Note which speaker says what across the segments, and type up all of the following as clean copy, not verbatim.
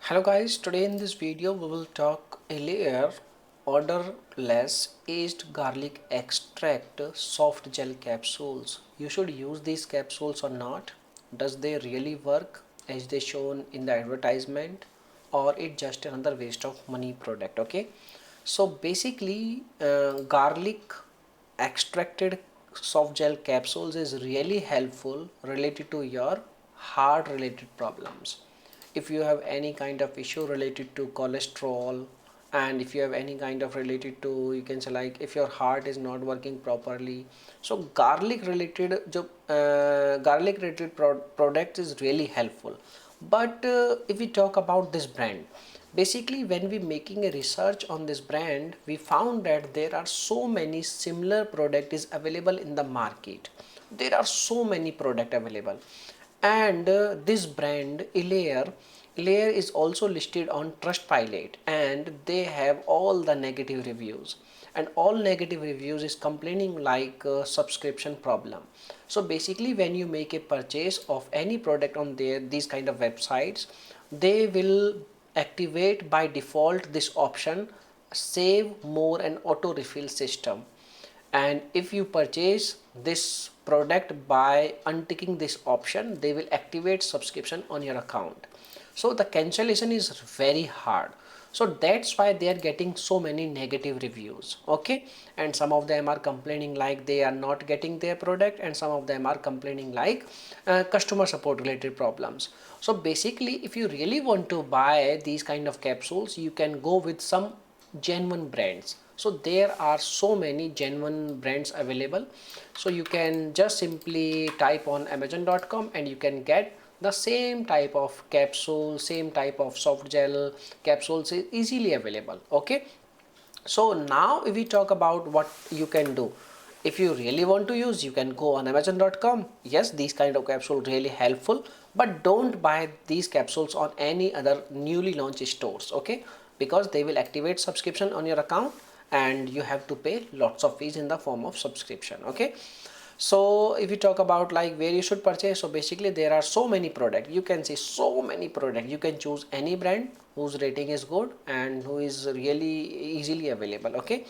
Speaker 1: Hello guys, today in this video we will talk Elare Odorless aged garlic extract soft gel capsules. You should use these capsules or not? Does they really work as they shown in the advertisement, or it just another waste of money product? Okay, so basically garlic extracted soft gel capsules is really helpful related to your heart related problems. If you have any kind of issue related to cholesterol, and if you have any kind of related to, you can say, like if your heart is not working properly, so garlic related product is really helpful. But if we talk about this brand, basically when we making a research on this brand, we found that there are so many similar product is available in the market. There are so many product available, and this brand Elare is also listed on Trustpilot, and they have all the negative reviews, and all negative reviews is complaining like subscription problem. So basically when you make a purchase of any product on these kind of websites, they will activate by default this option, save more and auto refill system. And if you purchase this product by unticking this option, they will activate subscription on your account. So the cancellation is very hard, so that's why they are getting so many negative reviews. Okay, and some of them are complaining like they are not getting their product, and some of them are complaining like customer support related problems. So basically if you really want to buy these kind of capsules, you can go with some genuine brands. So there are so many genuine brands available, so you can just simply type on amazon.com and you can get the same type of capsule, same type of soft gel capsules is easily available. Okay, so now if we talk about what you can do, if you really want to use, you can go on amazon.com. yes, these kind of capsules really helpful, but don't buy these capsules on any other newly launched stores. Okay, because they will activate subscription on your account, and you have to pay lots of fees in the form of subscription. Okay, so if you talk about like where you should purchase, so basically there are so many products, you can see so many products, you can choose any brand whose rating is good and who is really easily available. Okay,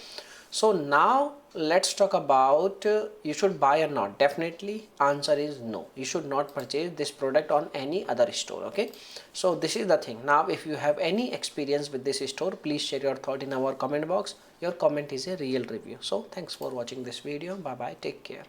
Speaker 1: so now let's talk about you should buy or not. Definitely answer is no, you should not purchase this product on any other store. Okay, so this is the thing. Now if you have any experience with this store, please share your thought in our comment box. Your comment is a real review. So thanks for watching this video. Bye bye, take care.